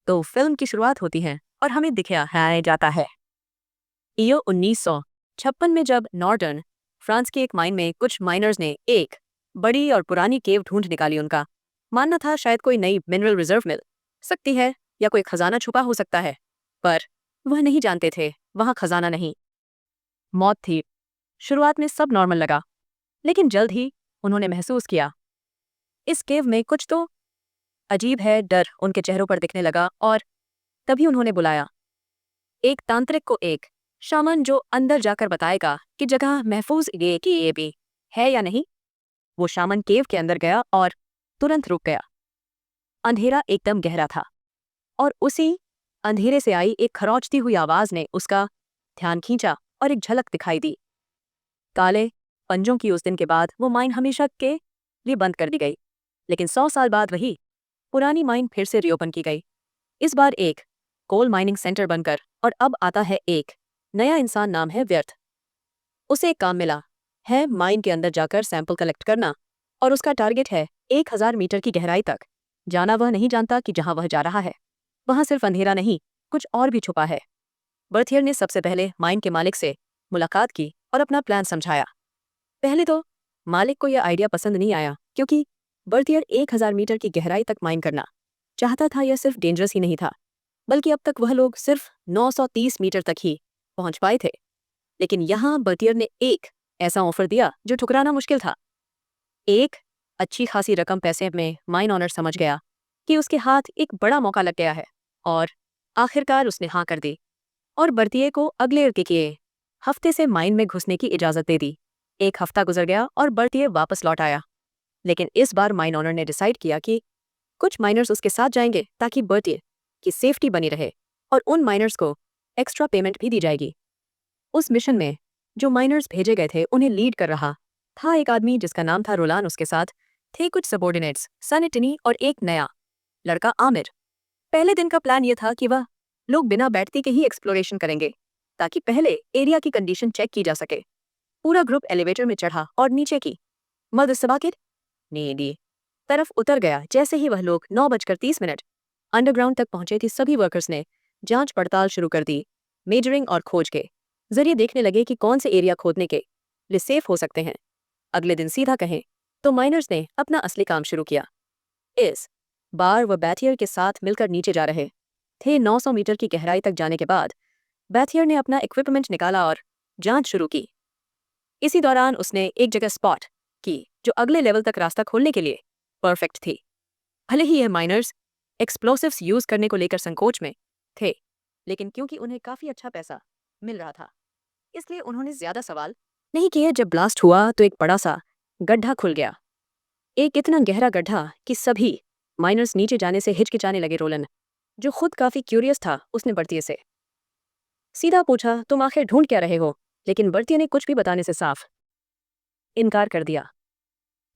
तो फिल्म की शुरुआत होती है और हमें दिखाया जाता है ईयो 1956 में, जब नॉर्टर्न फ्रांस के एक माइन में कुछ माइनर्स ने एक बड़ी और पुरानी केव ढूंढ निकाली। उनका मानना था शायद कोई नई मिनरल रिजर्व मिल सकती है या कोई खजाना छुपा हो सकता है, पर वह नहीं जानते थे वहां खजाना नहीं, मौत थी। शुरुआत में सब नॉर्मल लगा, लेकिन जल्द ही उन्होंने महसूस किया इस केव में कुछ तो अजीब है। डर उनके चेहरों पर दिखने लगा और तभी उन्होंने बुलाया एक तांत्रिक को, एक शामन जो अंदर जाकर बताएगा कि जगह महफूज ये भी है या नहीं। वो शामन केव के अंदर गया और तुरंत रुक गया। अंधेरा एकदम गहरा था और उसी अंधेरे से आई एक खरोंचती हुई आवाज ने उसका ध्यान खींचा और एक झलक दिखाई दी काले पंजों की। उस दिन के बाद वो माइन हमेशा के लिए बंद कर दी गई, लेकिन 100 साल बाद वही पुरानी माइन फिर से रीओपन की गई, इस बार एक कोल माइनिंग सेंटर बनकर। और अब आता है एक नया इंसान, नाम है व्यर्थ। उसे एक काम मिला है माइन के अंदर जाकर सैंपल कलेक्ट करना, और उसका टारगेट है 1000 मीटर की गहराई तक जाना। वह नहीं जानता कि जहां वह जा रहा है वहां सिर्फ अंधेरा नहीं, कुछ और भी छुपा है। बर्थियर ने सबसे पहले माइन के मालिक से मुलाकात की और अपना प्लान समझाया। पहले तो मालिक को यह आइडिया पसंद नहीं आया, क्योंकि बर्थियर 1000 मीटर की गहराई तक माइन करना चाहता था। यह सिर्फ डेंजरस ही नहीं था, बल्कि अब तक वह लोग सिर्फ 930 मीटर तक ही पहुंच पाए थे। लेकिन यहां बर्थियर ने एक ऐसा ऑफर दिया जो ठुकराना मुश्किल था। एक अच्छी खासी रकम पैसे में माइन ऑनर समझ गया कि उसके हाथ एक बड़ा मौका लग गया है, और आखिरकार उसने हाँ कर दी और बर्थियर को अगले के हफ्ते से माइन में घुसने की इजाजत दे दी। एक हफ्ता गुजर गया और बर्थियर वापस लौट आया, लेकिन इस बार माइन ऑनर ने डिसाइड किया कि कुछ माइनर्स उसके साथ जाएंगे ताकि बर्थियर की सेफ्टी बनी रहे, और उन माइनर्स को एक्स्ट्रा पेमेंट भी दी जाएगी। उस मिशन में जो माइनर्स भेजे गए थे उन्हें लीड कर रहा था एक आदमी जिसका नाम था रोलान। उसके साथ थे कुछ सबॉर्डिनेट्स, सनिटनी और एक नया लड़का आमिर। पहले दिन का प्लान यह था कि वह लोग बिना बैठती के ही एक्सप्लोरेशन करेंगे, ताकि पहले एरिया की कंडीशन चेक की जा सके। पूरा ग्रुप एलिवेटर में चढ़ा और नीचे की मदसबाकिर नीडी तरफ उतर गया। जैसे ही वह लोग 9:30 अंडरग्राउंड तक पहुंचे थे, सभी वर्कर्स ने जांच पड़ताल शुरू कर दी। मेजरिंग और खोज के जरिए देखने लगे कि कौन से एरिया खोदने के लिए सेफ हो सकते हैं। अगले दिन सीधा कहें तो माइनर्स ने अपना असली काम शुरू किया। इस बार वह बैथियर के साथ मिलकर नीचे जा रहे थे। 900 मीटर की गहराई तक जाने के बाद बैथियर ने अपना इक्विपमेंट निकाला और जांच शुरू की। इसी दौरान उसने एक जगह स्पॉट की जो अगले लेवल तक रास्ता खोलने के लिए परफेक्ट थी। भले ही यह माइनर्स एक्सप्लोसिव्स यूज करने को लेकर संकोच में थे, लेकिन क्योंकि उन्हें काफी अच्छा पैसा मिल रहा था, इसलिए उन्होंने ज्यादा सवाल नहीं किए। जब ब्लास्ट हुआ तो एक बड़ा सा गड्ढा खुल गया, एक इतना गहरा गड्ढा कि सभी माइनर्स नीचे जाने से हिचकिचाने लगे। रोलन, जो खुद काफी क्यूरियस था, उसने बर्तिये से सीधा पूछा, तुम आखिर ढूंढ क्या रहे हो? लेकिन बर्तिये ने कुछ भी बताने से साफ इनकार कर दिया।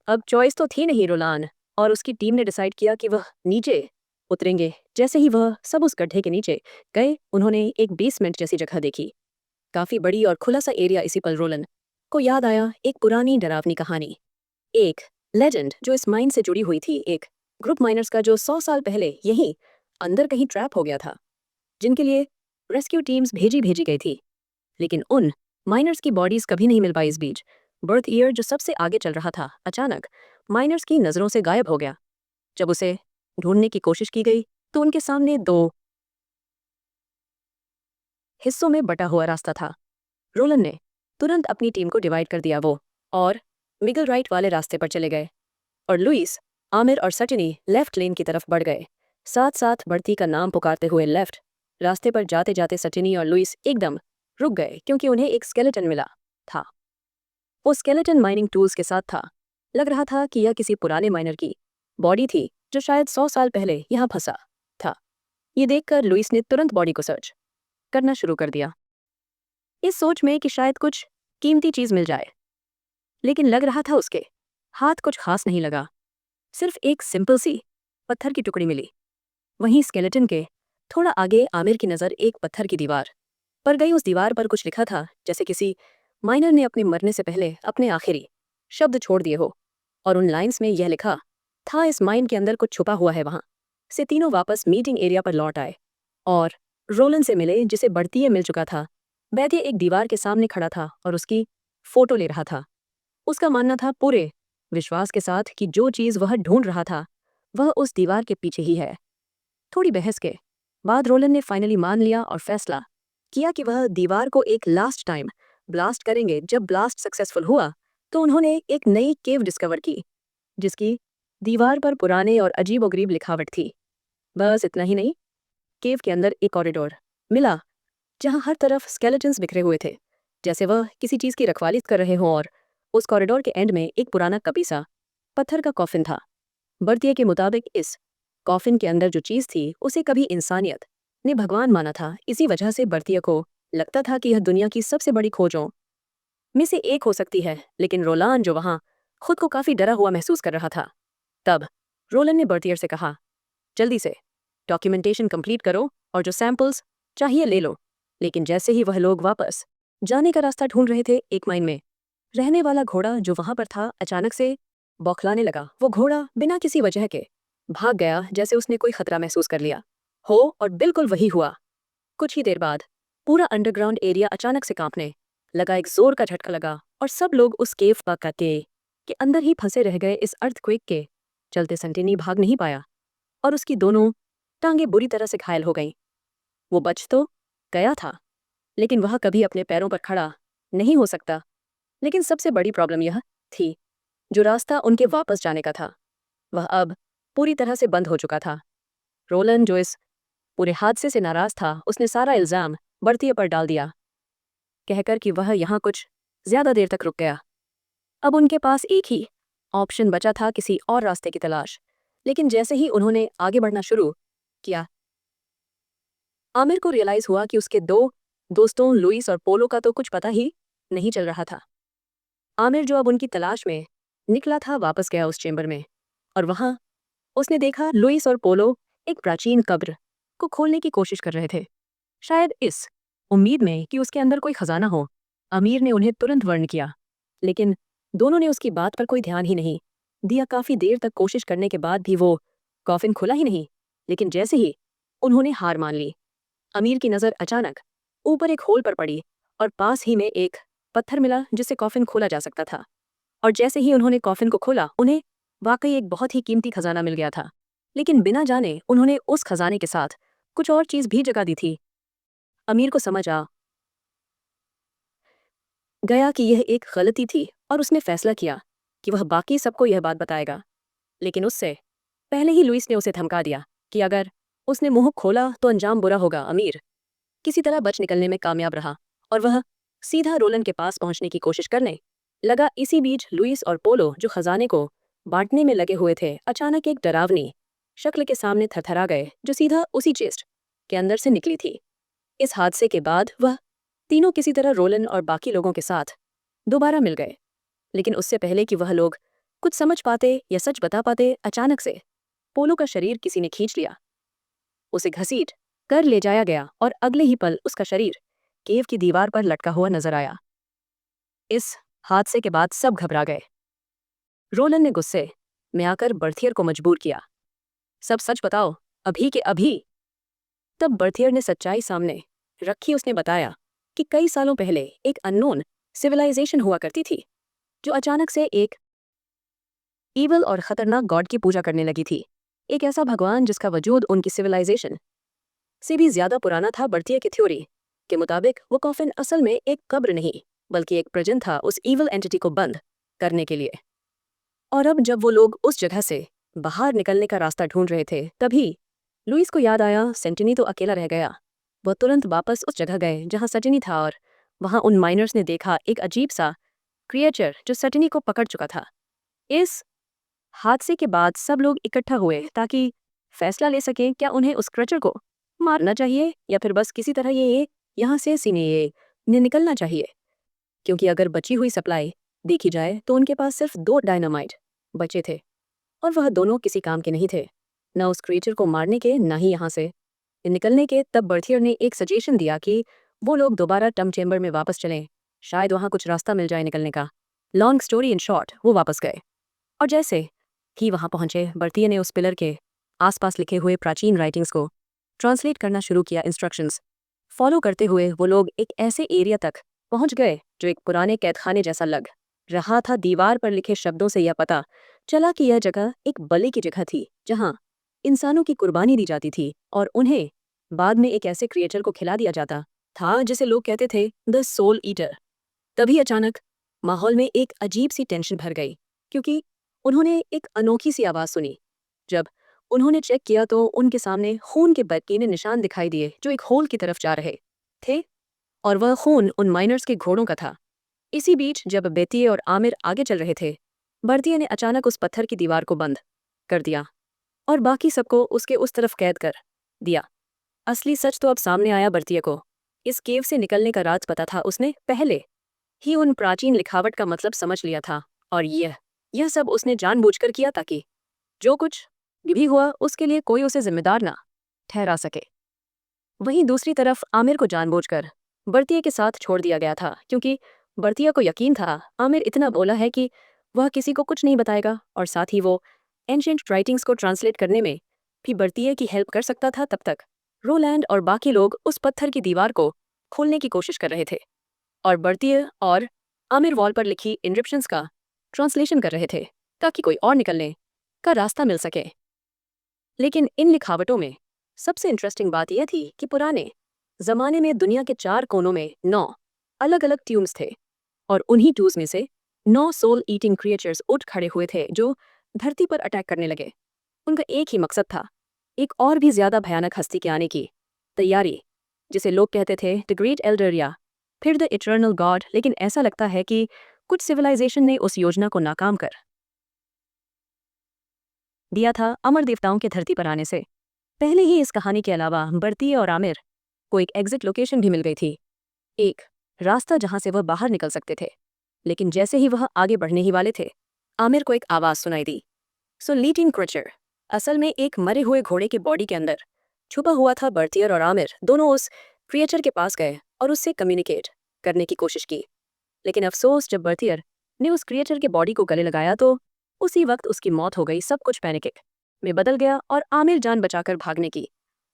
अब चॉइस तो थी नहीं। रोलान और उसकी टीम ने डिसाइड किया कि वह नीचे उतरेंगे। जैसे ही वह सब उस गड्ढे के नीचे गए, उन्होंने एक बेसमेंट जैसी जगह देखी, काफी बड़ी और खुला सा एरिया। इसी पल रोलन को याद आया एक पुरानी डरावनी कहानी, एक लेजेंड जो इस माइन से जुड़ी हुई थी। एक ग्रुप माइनर्स का जो 100 साल पहले यहीं अंदर कहीं ट्रैप हो गया था, जिनके लिए रेस्क्यू टीम्स भेजी गई थी, लेकिन उन माइनर्स की बॉडीज कभी नहीं मिल पाई। इस बीच बर्थ ईयर जो सबसे आगे चल रहा था, अचानक माइनर्स की नजरों से गायब हो गया। जब उसे ढूंढने की कोशिश की गई तो उनके सामने दो हिस्सों में बटा हुआ रास्ता था। रोलन ने तुरंत अपनी टीम को डिवाइड कर दिया। वो और मिगल राइट वाले रास्ते पर चले गए, और लुइस, आमिर और सटनी लेफ्ट लेन की तरफ बढ़ गए। साथ साथ बढ़ती का नाम पुकारते हुए लेफ्ट रास्ते पर जाते जाते सटनी और लुइस एकदम रुक गए, क्योंकि उन्हें एक स्केलेटन मिला था। वो स्केलेटन माइनिंग टूल्स के साथ था। लग रहा था कि यह किसी पुराने माइनर की बॉडी थी जो शायद 100 साल पहले यहाँ फंसा था। ये देखकर लुइस ने तुरंत बॉडी को सर्च करना शुरू कर दिया, इस सोच में कि शायद कुछ कीमती चीज मिल जाए। लेकिन लग रहा था उसके हाथ कुछ खास नहीं लगा, सिर्फ एक सिंपल सी पत्थर की टुकड़ी मिली। वहीं स्केलेटन के थोड़ा आगे आमिर की नज़र एक पत्थर की दीवार पर गई। उस दीवार पर कुछ लिखा था, जैसे किसी माइनर ने अपने मरने से पहले अपने आखिरी शब्द छोड़ दिए हो। और उन लाइंस में यह लिखा था, इस माइन के अंदर कुछ छुपा हुआ है, वहां से तीनों वापस मीटिंग एरिया पर लौट आए और रोलन से मिले जिसे बढ़ती मिल चुका था। बैठे एक दीवार के सामने खड़ा था और उसकी फोटो ले रहा था। उसका मानना था पूरे विश्वास के साथ कि जो चीज़ वह ढूंढ रहा था वह उस दीवार के पीछे ही है। थोड़ी बहस के बाद रोलन ने फाइनली मान लिया और फैसला किया कि वह दीवार को एक लास्ट टाइम ब्लास्ट करेंगे। जब ब्लास्ट सक्सेसफुल हुआ तो उन्होंने एक नई केव डिस्कवर की जिसकी दीवार पर पुराने और अजीबोगरीब लिखावट थी। बस इतना ही नहीं, केव के अंदर एक कॉरिडोर मिला जहां हर तरफ स्केलेटन्स बिखरे हुए थे, जैसे वह किसी चीज की रखवाली कर रहे हों। और उस कॉरिडोर के एंड में एक पुराना कपीसा पत्थर का कॉफिन था। बर्तिया के मुताबिक इस कॉफिन के अंदर जो चीज थी उसे कभी इंसानियत ने भगवान माना था। इसी वजह से बर्तिया को लगता था कि यह दुनिया की सबसे बड़ी खोजों में से एक हो सकती है। लेकिन रोलान जो वहां खुद को काफी डरा हुआ महसूस कर रहा था, तब रोलन ने बर्तियर से कहा, जल्दी से डॉक्यूमेंटेशन कंप्लीट करो और जो सैंपल्स चाहिए ले लो। लेकिन जैसे ही वह लोग वापस जाने का रास्ता ढूंढ रहे थे, एक माइन में रहने वाला घोड़ा जो वहां पर था अचानक से बौखलाने लगा। वो घोड़ा बिना किसी वजह के भाग गया, जैसे उसने कोई खतरा महसूस कर लिया हो। और बिल्कुल वही हुआ। कुछ ही देर बाद पूरा अंडरग्राउंड एरिया अचानक से कांपने लगा। एक जोर का झटका लगा और सब लोग उस केव के अंदर ही फंसे रह गए। इस अर्थक्वेक के चलते सेंटिनी भाग नहीं पाया और उसकी दोनों टांगे बुरी तरह से घायल हो गईं। वो बच तो गया था, लेकिन वह कभी अपने पैरों पर खड़ा नहीं हो सकता। लेकिन सबसे बड़ी प्रॉब्लम यह थी, जो रास्ता उनके वापस जाने का था वह अब पूरी तरह से बंद हो चुका था। रोलन जो इस पूरे हादसे से नाराज था, उसने सारा इल्जाम बर्तिया पर डाल दिया, कहकर कि वह यहाँ कुछ ज्यादा देर तक रुक गया। अब उनके पास एक ही ऑप्शन बचा था, किसी और रास्ते की तलाश। लेकिन जैसे ही उन्होंने आगे बढ़ना शुरू किया, आमिर को रियलाइज हुआ कि उसके दो दोस्तों लुइस और पोलो का तो कुछ पता ही नहीं चल रहा था। आमिर जो अब उनकी तलाश में निकला था, वापस गया उस चेंबर में और वहां उसने देखा लुइस और पोलो एक प्राचीन कब्र को खोलने की कोशिश कर रहे थे, शायद इस उम्मीद में कि उसके अंदर कोई खजाना हो। अमीर ने उन्हें तुरंत वर्ण किया, लेकिन दोनों ने उसकी बात पर कोई ध्यान ही नहीं दिया। काफी देर तक कोशिश करने के बाद भी वो कॉफिन खुला ही नहीं। लेकिन जैसे ही उन्होंने हार मान ली, अमीर की नज़र अचानक ऊपर एक होल पर पड़ी और पास ही में एक पत्थर मिला जिससे कॉफिन खोला जा सकता था। और जैसे ही उन्होंने कॉफिन को खोला, उन्हें वाकई एक बहुत ही कीमती खजाना मिल गया था। लेकिन बिना जाने उन्होंने उस खजाने के साथ कुछ और चीज भी जगा दी थी। अमीर को समझ आ गया कि यह एक गलती थी और उसने फैसला किया कि वह बाकी सबको यह बात बताएगा। लेकिन उससे पहले ही लुइस ने उसे धमका दिया कि अगर उसने मुंह खोला तो अंजाम बुरा होगा। अमीर किसी तरह बच निकलने में कामयाब रहा और वह सीधा रोलन के पास पहुंचने की कोशिश करने लगा। इसी बीच लुइस और पोलो जो खजाने को बांटने में लगे हुए थे, अचानक एक डरावनी शक्ल के सामने थरथरा गए जो सीधा उसी चेस्ट के अंदर से निकली थी। इस हादसे के बाद वह तीनों किसी तरह रोलन और बाकी लोगों के साथ दोबारा मिल गए। लेकिन उससे पहले कि वह लोग कुछ समझ पाते या सच बता पाते, अचानक से पोलो का शरीर किसी ने खींच लिया। उसे घसीट कर ले जाया गया और अगले ही पल उसका शरीर केव की दीवार पर लटका हुआ नजर आया। इस हादसे के बाद सब घबरा गए। रोलन ने गुस्से में आकर बर्थियर को मजबूर किया, सब सच बताओ, अभी के अभी। तब बर्थियर ने सच्चाई सामने रखी। उसने बताया कि कई सालों पहले एक अननोन सिविलाइजेशन हुआ करती थी जो अचानक से एक ईवल और खतरनाक गॉड की पूजा करने लगी थी। एक ऐसा भगवान जिसका वजूद उनकी सिविलाइजेशन से भी ज्यादा पुराना था। बर्थियर की थ्योरी के मुताबिक वो कॉफिन असल में एक कब्र नहीं बल्कि एक प्रजन था उस ईवल एंटिटी को बंद करने के लिए। और अब जब वो लोग उस जगह से बाहर निकलने का रास्ता ढूंढ रहे थे, तभी लुइस को याद आया सेंटिनी तो अकेला रह गया। वह तुरंत वापस उस जगह गए जहां सटिनी था और वहां उन माइनर्स ने देखा एक अजीब सा क्रिएचर जो सटिनी को पकड़ चुका था। इस हादसे के बाद सब लोग इकट्ठा हुए ताकि फैसला ले सकें क्या उन्हें उस क्रिएचर को मारना चाहिए या फिर बस किसी तरह ये यहाँ से सीने निकलना चाहिए। क्योंकि अगर बची हुई सप्लाई देखी जाए तो उनके पास सिर्फ 2 डायनामाइट बचे थे और वह दोनों किसी काम के नहीं थे, न उस क्रिएचर को मारने के न ही यहाँ से निकलने के। तब बर्थियर ने एक सजेशन दिया कि वो लोग दोबारा टम चेंबर में वापस चलें, शायद वहाँ कुछ रास्ता मिल जाए निकलने का। लॉन्ग स्टोरी इन शॉर्ट, वो वापस गए और जैसे ही वहाँ पहुंचे, बर्थियर ने उस पिलर के आसपास लिखे हुए प्राचीन राइटिंग्स को ट्रांसलेट करना शुरू किया। इंस्ट्रक्शंस फॉलो करते हुए वो लोग एक ऐसे एरिया तक पहुंच गए जो एक पुराने कैदखाने जैसा लग रहा था। दीवार पर लिखे शब्दों से यह पता चला कि यह जगह एक बलि की जगह थी जहां इंसानों की कुर्बानी दी जाती थी और उन्हें बाद में एक ऐसे क्रिएचर को खिला दिया जाता था जिसे लोग कहते थे द सोल ईटर। तभी अचानक माहौल में एक अजीब सी टेंशन भर गई क्योंकि उन्होंने एक अनोखी सी आवाज़ सुनी। जब उन्होंने चेक किया तो उनके सामने खून के बरकीने निशान दिखाई दिए जो एक होल की तरफ जा रहे थे और वह खून उन माइनर्स के घोड़ों का था। इसी बीच जब बेतिये और आमिर आगे चल रहे थे, बर्तिये ने अचानक उस पत्थर की दीवार को बंद कर दिया और बाकी सबको उसके उस तरफ कैद कर दिया। असली सच तो अब सामने आया। बर्तिये को इस केव से निकलने का राज पता था। उसने पहले ही उन प्राचीन लिखावट का मतलब समझ लिया था और यह सब उसने जानबूझकर किया ताकि जो कुछ भी हुआ उसके लिए कोई उसे जिम्मेदार ना ठहरा सके। वहीं दूसरी तरफ आमिर को जानबूझकर बर्तिये के साथ छोड़ दिया गया था क्योंकि बर्तिया को यकीन था आमिर इतना बोला है कि वह किसी को कुछ नहीं बताएगा और साथ ही वो एंशिएंट राइटिंग्स को ट्रांसलेट करने में भी बर्तिये की हेल्प कर सकता था। तब तक रोलैंड और बाकी लोग उस पत्थर की दीवार को खोलने की कोशिश कर रहे थे और बर्तिये और आमिर वॉल पर लिखी इंस्क्रिप्शंस का ट्रांसलेशन कर रहे थे ताकि कोई और निकलने का रास्ता मिल सके। लेकिन इन लिखावटों में सबसे इंटरेस्टिंग बात यह थी कि पुराने जमाने में दुनिया के 4 कोनों में 9 अलग अलग ट्यूम्स थे और उन्हीं ट्यूम्स में से 9 सोल ईटिंग क्रिएचर्स उठ खड़े हुए थे जो धरती पर अटैक करने लगे। उनका एक ही मकसद था, एक और भी ज्यादा भयानक हस्ती के आने की तैयारी, जिसे लोग कहते थे द ग्रेट एल्डर या फिर द इटर्नल गॉड। लेकिन ऐसा लगता है कि कुछ सिविलाइजेशन ने उस योजना को नाकाम कर दिया था। अमर देवताओं के धरती पर आने से पहले ही इस कहानी के अलावा बर्तिये और आमिर को एक एग्जिट लोकेशन भी मिल गई थी, एक रास्ता जहां से वह बाहर निकल सकते थे। लेकिन जैसे ही वह आगे बढ़ने ही वाले थे, आमिर को एक आवाज़ सुनाई दी। सो लीटिंग क्रिएचर असल में एक मरे हुए घोड़े के बॉडी के अंदर छुपा हुआ था। बर्तियर और आमिर दोनों उस क्रिएचर के पास गए और उससे कम्युनिकेट करने की कोशिश की। लेकिन अफसोस, जब बर्तियर ने उस क्रिएचर के बॉडी को गले लगाया तो उसी वक्त उसकी मौत हो गई। सब कुछ पैनिक में बदल गया और आमिर जान बचाकर भागने की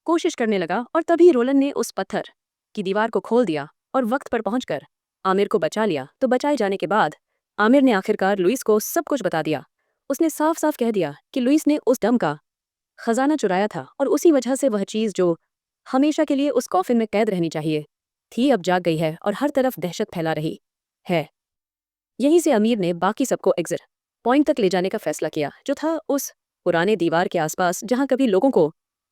कोशिश करने लगा और तभी रोलन ने उस पत्थर की दीवार को खोल दिया और वक्त पर पहुंचकर आमिर को बचा लिया। तो बचाए जाने के बाद आमिर ने आखिरकार लुइस को सब कुछ बता दिया। उसने साफ साफ कह दिया कि लुइस ने उस दम का खजाना चुराया था और उसी वजह से वह चीज़ जो हमेशा के लिए उस कॉफिन में कैद रहनी चाहिए थी अब जाग गई है और हर तरफ दहशत फैला रही है। यहीं से अमीर ने बाकी सबको एग्जिट पॉइंट तक ले जाने का फैसला किया, जो था उस पुराने दीवार के आसपास जहां कभी लोगों को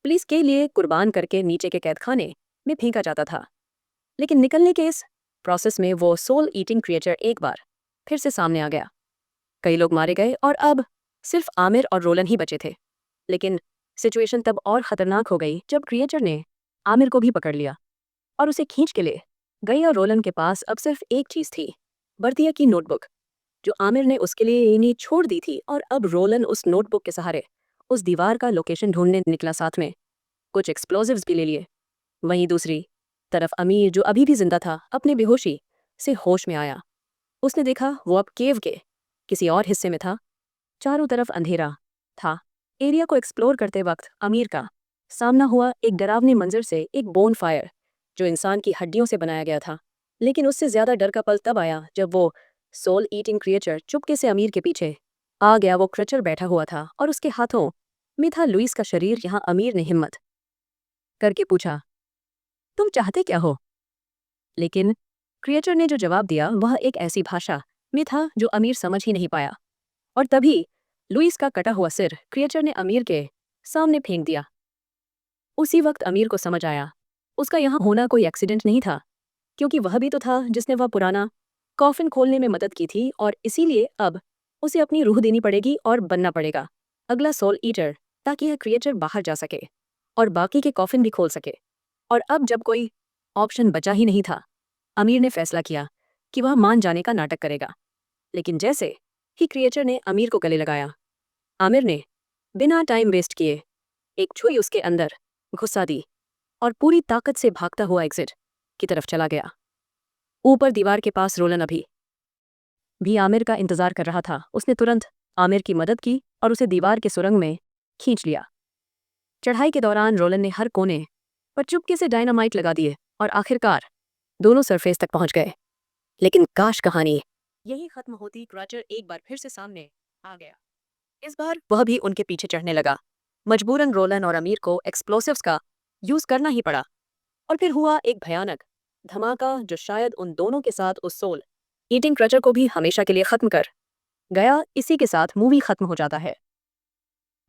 पुलिस के लिए कुर्बान करके नीचे के कैदखाने में फेंका जाता था। लेकिन निकलने के इस प्रोसेस में वो सोल ईटिंग क्रिएचर एक बार फिर से सामने आ गया। कई लोग मारे गए और अब सिर्फ आमिर और रोलन ही बचे थे। लेकिन सिचुएशन तब और खतरनाक हो गई जब क्रिएचर ने आमिर को भी पकड़ लिया और उसे खींच के ले गई। और रोलन के पास अब सिर्फ एक चीज़ थी, बर्तिया की नोटबुक जो आमिर ने उसके लिए इन्हीं छोड़ दी थी। और अब रोलन उस नोटबुक के सहारे उस दीवार का लोकेशन ढूंढने निकला, साथ में कुछ एक्सप्लोजिव्स भी ले लिए। वहीं दूसरी तरफ अमीर, जो अभी भी जिंदा था, अपने बेहोशी से होश में आया। उसने देखा वो अब केव के किसी और हिस्से में था। चारों तरफ अंधेरा था। एरिया को एक्सप्लोर करते वक्त अमीर का सामना हुआ एक डरावनी मंजर से, एक बोन फायर जो इंसान की हड्डियों से बनाया गया था। लेकिन उससे ज्यादा डर का पल तब आया जब वो सोल ईटिंग क्रिएचर चुपके से अमीर के पीछे आ गया। वो क्रिएचर बैठा हुआ था और उसके हाथों में था लुइस का शरीर। यहाँ अमीर ने हिम्मत करके पूछा, तुम चाहते क्या हो? लेकिन क्रिएचर ने जो जवाब दिया वह एक ऐसी भाषा में था जो अमीर समझ ही नहीं पाया। और तभी लुइस का कटा हुआ सिर क्रिएचर ने अमीर के सामने फेंक दिया। उसी वक्त अमीर को समझ आया उसका यहाँ होना कोई एक्सीडेंट नहीं था, क्योंकि वह भी तो था जिसने वह पुराना कॉफिन खोलने में मदद की थी और इसीलिए अब उसे अपनी रूह देनी पड़ेगी और बनना पड़ेगा अगला सोल ईटर, ताकि यह क्रिएचर बाहर जा सके और बाकी के कॉफिन भी खोल सके। और अब जब कोई ऑप्शन बचा ही नहीं था, अमीर ने फैसला किया कि वह मान जाने का नाटक करेगा। लेकिन जैसे ही क्रिएचर ने अमीर को गले लगाया, आमिर ने बिना टाइम वेस्ट किए एक छुरी उसके अंदर घुसा दी और पूरी ताकत से भागता हुआ एग्जिट की तरफ चला गया। ऊपर दीवार के पास रोलन अभी भी आमिर का इंतजार कर रहा था। उसने तुरंत आमिर की मदद की और उसे दीवार के सुरंग में खींच लिया। चढ़ाई के दौरान रोलन ने हर कोने पर चुपके से डायनामाइट लगा दिए और आखिरकार दोनों सरफेस तक पहुंच गए। लेकिन काश कहानी यही खत्म होती। क्रैचर एक बार फिर से सामने आ गया। इस बार वह भी उनके पीछे चढ़ने लगा। मजबूरन रोलन और अमीर को एक्सप्लोसिव्स का यूज करना ही पड़ा। और फिर हुआ एक भयानक धमाका जो शायद उन दोनों के साथ उस सोल ईटिंग क्रैचर को भी हमेशा के लिए खत्म कर गया। इसी के साथ मूवी खत्म हो जाता है।